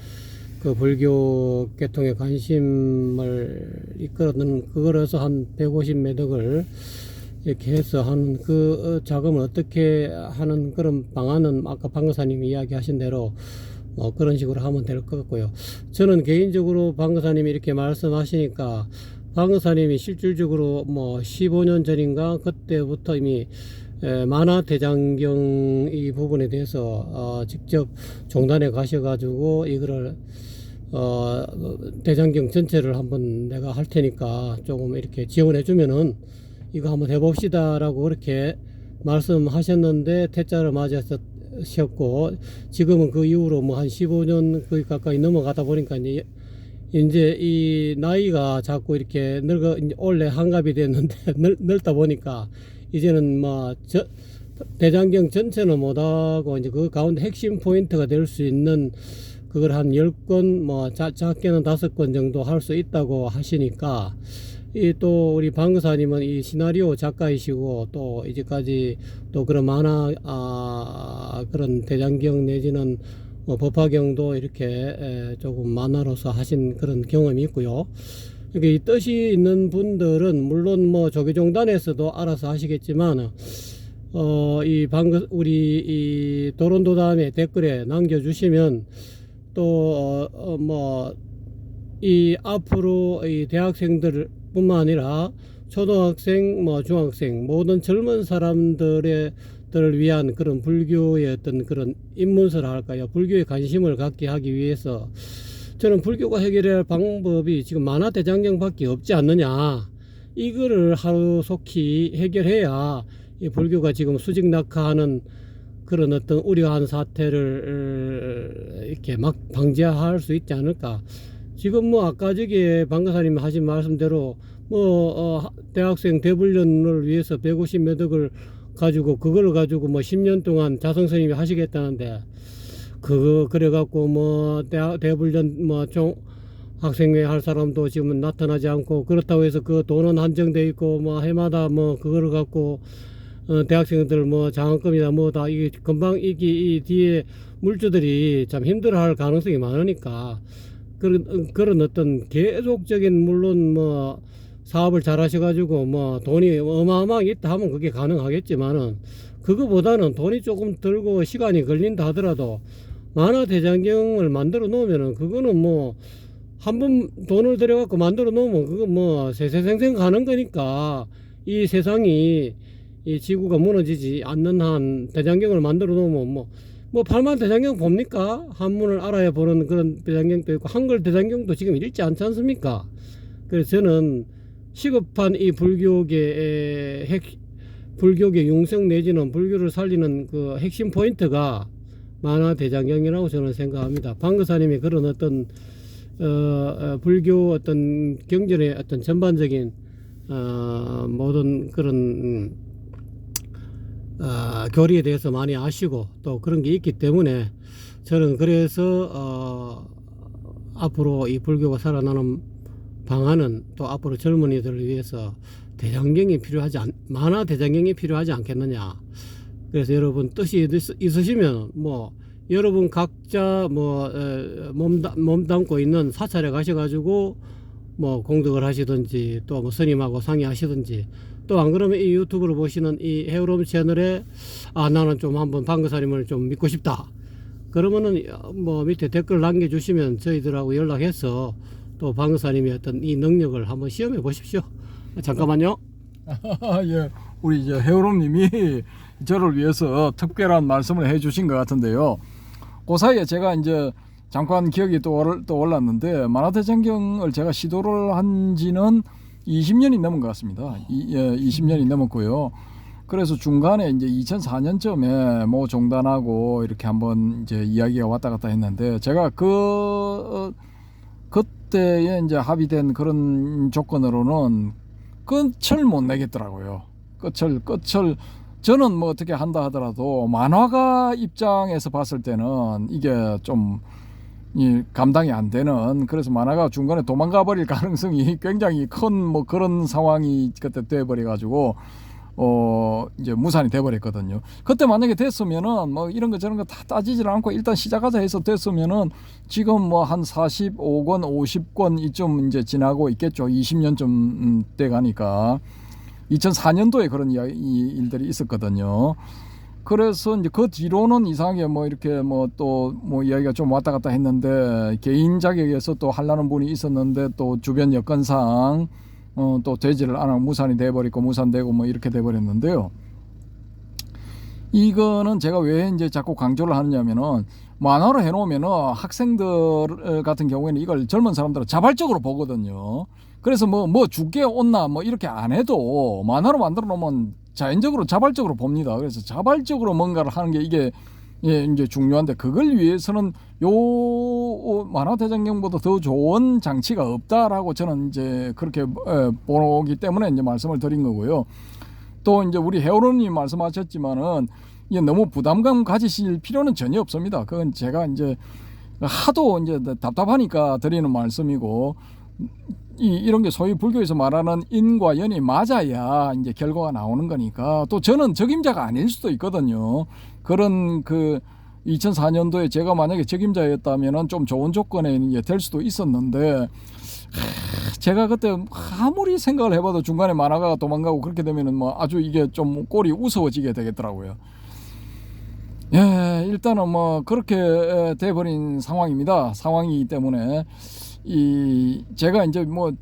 그 불교 계통에 관심을 이끌어는 그거라서 한 150매덕을 이렇게 해서 하는 그 자금을 어떻게 하는 그런 방안은 아까 방거사님이 이야기하신 대로 그런 식으로 하면 될 것 같고요. 저는 개인적으로 방거사님이 이렇게 말씀하시니까 방거사님이 실질적으로 뭐 15년 전인가 그때부터 이미 만화대장경 이 부분에 대해서 직접 종단에 가셔가지고 이거를 대장경 전체를 한번 내가 할 테니까 조금 이렇게 지원해 주면은 이거 한번 해봅시다 라고 그렇게 말씀하셨는데 퇴짜를 맞으셨고, 지금은 그 이후로 뭐 한 15년 거의 가까이 넘어가다 보니까 이제 이 나이가 자꾸 이렇게 이제 원래 한갑이 됐는데 늙다 보니까 이제는 뭐 대장경 전체는 못하고 이제 그 가운데 핵심 포인트가 될 수 있는 그걸 한 10권, 뭐 작게는 5권 정도 할 수 있다고 하시니까, 또 우리 방거사님은 이 시나리오 작가이시고 또 이제까지 또 그런 만화 그런 대장경 내지는 법화경도 이렇게 조금 만화로서 하신 그런 경험이 있고요. 이 뜻이 있는 분들은 물론 뭐 조계종단에서도 알아서 하시겠지만 우리 이 도론도담의 댓글에 남겨주시면 또 뭐 이 앞으로 이 대학생들 뿐만 아니라 초등학생, 뭐 중학생, 모든 젊은 사람들을 위한 그런 불교의 어떤 그런 입문서라 할까요? 불교에 관심을 갖게 하기 위해서 저는 불교가 해결해야 할 방법이 지금 만화대장경밖에 없지 않느냐. 이거를 하루속히 해결해야 이 불교가 지금 수직낙하하는 그런 어떤 우려한 사태를 이렇게 막 방지할 수 있지 않을까. 지금 뭐 아까 저기 방거사님 하신 말씀대로 뭐 대학생 대불련을 위해서 150매덕을 가지고 그걸 가지고 뭐 10년 동안 자성스님이 하시겠다는데, 그거 그래갖고 뭐 대불련 뭐 학생회 할 사람도 지금 나타나지 않고, 그렇다고 해서 그 돈은 한정돼 있고 뭐 해마다 뭐 그거를 갖고 대학생들 뭐 장학금이다 뭐다 이게 금방 이 뒤에 물주들이 참 힘들어할 가능성이 많으니까, 그런 어떤 계속적인, 물론 뭐 사업을 잘 하셔가지고 뭐 돈이 어마어마하게 있다 하면 그게 가능하겠지만은, 그거보다는 돈이 조금 들고 시간이 걸린다 하더라도 만화대장경을 만들어 놓으면은 그거는 뭐 한 번 돈을 들여갖고 만들어 놓으면 그거 뭐 세세생생 가는 거니까, 이 세상이 이 지구가 무너지지 않는 한 대장경을 만들어 놓으면 뭐 팔만 대장경 봅니까? 한문을 알아야 보는 그런 대장경도 있고 한글 대장경도 지금 읽지 않지 않습니까? 그래서 저는 시급한 이 불교계의 불교계 융성 내지는 불교를 살리는 그 핵심 포인트가 만화 대장경이라고 저는 생각합니다. 방거사님이 그런 어떤 불교 어떤 경전의 어떤 전반적인 모든 그런 교리에 대해서 많이 아시고 또 그런 게 있기 때문에 저는 그래서 앞으로 이 불교가 살아나는 방안은 또 앞으로 젊은이들을 위해서 대장경이 만화 대장경이 필요하지 않겠느냐. 그래서 여러분 뜻이 있으시면 뭐 여러분 각자 뭐 몸 담고 있는 사찰에 가셔가지고 뭐 공덕을 하시든지 또 뭐 스님하고 상의하시든지, 또 안 그러면 이 유튜브를 보시는 이 헤어롬 채널에 나는 좀 한번 방거사님을 좀 믿고 싶다, 그러면은 뭐 밑에 댓글 남겨주시면 저희들하고 연락해서 또 방거사님의 어떤 이 능력을 한번 시험해 보십시오. 잠깐만요. 예, 우리 이제 해오롬님이 저를 위해서 특별한 말씀을 해주신 것 같은데요. 그 사이에 제가 이제 잠깐 기억이 또 올랐는데, 만화대장경을 제가 시도를 한 지는 20년이 넘은 것 같습니다. 20년이 넘었고요. 그래서 중간에 이제 2004년쯤에 뭐 중단하고 이렇게 한번 이제 이야기가 왔다 갔다 했는데, 제가 그때에 이제 합의된 그런 조건으로는 끝을 못 내겠더라고요. 끝을 저는 뭐 어떻게 한다 하더라도 만화가 입장에서 봤을 때는 이게 좀 감당이 안 되는, 그래서 만화가 중간에 도망가 버릴 가능성이 굉장히 큰 뭐 그런 상황이 그때 돼 버려 가지고 이제 무산이 돼 버렸거든요. 그때 만약에 됐으면은 뭐 이런 거 저런 거 다 따지질 않고 일단 시작하자 해서 됐으면은 지금 뭐 한 45권 50권 이쯤 이제 지나고 있겠죠. 20년쯤 돼 가니까. 2004년도에 그런 일들이 있었거든요. 그래서 이제 그 뒤로는 이상하게 뭐 이렇게 뭐 또 뭐 이야기가 좀 왔다 갔다 했는데, 개인 자격에서 또 하려는 분이 있었는데 또 주변 여건상 또 되지를 않아 무산이 돼버리고 무산되고 뭐 이렇게 돼버렸는데요. 이거는 제가 왜 이제 자꾸 강조를 하느냐면은, 만화로 해놓으면은 학생들 같은 경우에는 이걸 젊은 사람들은 자발적으로 보거든요. 그래서 뭐 죽게 온나 뭐 이렇게 안 해도 만화로 만들어 놓으면 자연적으로 자발적으로 봅니다. 그래서 자발적으로 뭔가를 하는 게 이게 이제 중요한데, 그걸 위해서는 요 만화대장경보다 더 좋은 장치가 없다라고 저는 이제 그렇게 보기 때문에 이제 말씀을 드린 거고요. 또 이제 우리 해오로님 말씀하셨지만은 이게 너무 부담감 가지실 필요는 전혀 없습니다. 그건 제가 이제 하도 이제 답답하니까 드리는 말씀이고, 이런 게 소위 불교에서 말하는 인과 연이 맞아야 이제 결과가 나오는 거니까. 또 저는 적임자가 아닐 수도 있거든요. 그런 2004년도에 제가 만약에 적임자였다면은 좀 좋은 조건에 이제 될 수도 있었는데, 제가 그때 아무리 생각을 해봐도 중간에 만화가가 도망가고 그렇게 되면은 뭐 아주 이게 좀 꼴이 우스워지게 되겠더라고요. 예, 일단은 뭐 그렇게 돼버린 상황이기 때문에 제가 이제 뭐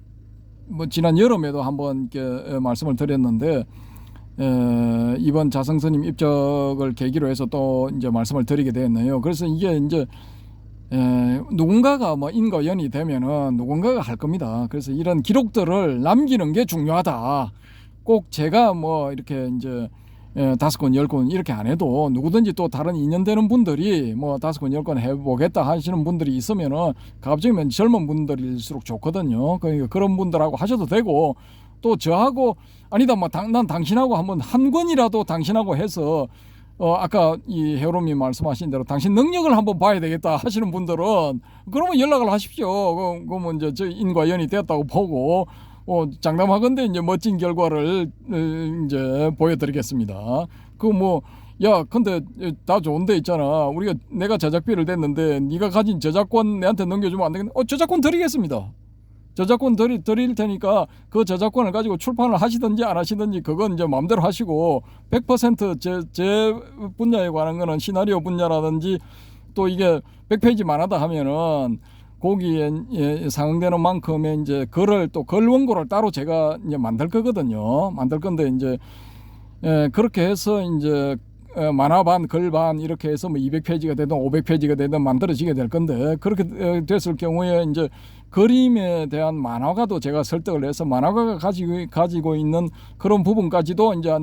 지난 여름에도 한번 이렇게 말씀을 드렸는데, 이번 자성스님 입적을 계기로 해서 또 이제 말씀을 드리게 됐네요. 그래서 이게 이제 누군가가 뭐 인과 연이 되면은 누군가가 할 겁니다. 그래서 이런 기록들을 남기는 게 중요하다. 꼭 제가 뭐 이렇게 이제 5권 10권 이렇게 안 해도 누구든지 또 다른 인연되는 분들이 뭐 5권 10권 해보겠다 하시는 분들이 있으면은 갑자기 젊은 분들일수록 좋거든요. 그러니까 그런 분들하고 하셔도 되고, 또 저하고 아니다 뭐 난 당신하고 한번 한 권이라도 당신하고 해서 아까 이 해오롬이 말씀하신 대로 당신 능력을 한번 봐야 되겠다 하시는 분들은 그러면 연락을 하십시오. 그러면 이제 저 인과 연이 되었다고 보고 장담하건대 이제 멋진 결과를 이제 보여드리겠습니다. 근데 다 좋은데 있잖아. 내가 제작비를 냈는데 네가 가진 저작권 내한테 넘겨주면 안 되겠네. 저작권 드리겠습니다. 저작권 드릴 테니까 그 저작권을 가지고 출판을 하시든지 안 하시든지 그건 이제 마음대로 하시고, 100% 제 분야에 관한 거는 시나리오 분야라든지 또 이게 100페이지 만하다 하면은 거기에 상응되는 만큼의 이제 글 원고를 따로 제가 이제 만들 거거든요. 만들 건데 이제 그렇게 해서 이제 만화 반, 글 반 이렇게 해서 뭐 200페이지가 되든 500페이지가 되든 만들어지게 될 건데, 그렇게 됐을 경우에 이제 그림에 대한 만화가도 제가 설득을 해서 만화가가 가지고 있는 그런 부분까지도 이제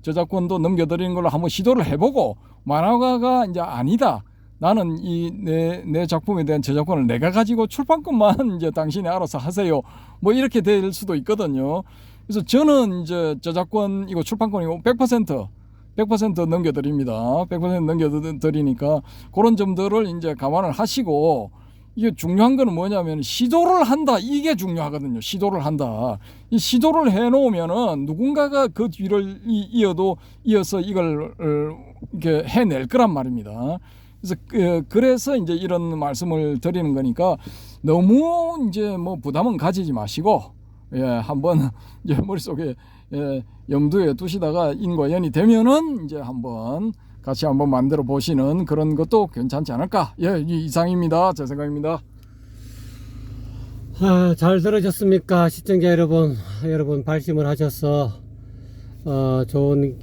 저작권도 넘겨드리는 걸로 한번 시도를 해보고, 만화가가 이제 아니다, 나는 내 작품에 대한 저작권을 내가 가지고 출판권만 이제 당신이 알아서 하세요, 뭐 이렇게 될 수도 있거든요. 그래서 저는 이제 저작권이고 출판권이고 100% 100% 넘겨드립니다. 100% 넘겨드리니까 그런 점들을 이제 감안을 하시고, 이게 중요한 거는 뭐냐면 시도를 한다, 이게 중요하거든요. 시도를 한다. 이 시도를 해놓으면은 누군가가 그 뒤를 이어서 이걸 이렇게 해낼 거란 말입니다. 그래서 이제 이런 말씀을 드리는 거니까 너무 이제 뭐 부담은 가지지 마시고, 예, 한번 이제 머릿속에 염두에 두시다가 인과 연이 되면은 이제 같이 한번 만들어 보시는 그런 것도 괜찮지 않을까. 예, 이상입니다. 제 생각입니다. 잘 들으셨습니까? 시청자 여러분, 발심을 하셔서 좋은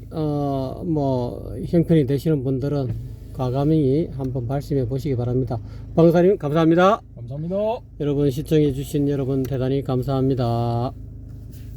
뭐 형편이 되시는 분들은 과감히 한번 발심해 보시기 바랍니다. 방사님 감사합니다. 감사합니다. 여러분 시청해 주신 여러분 대단히 감사합니다.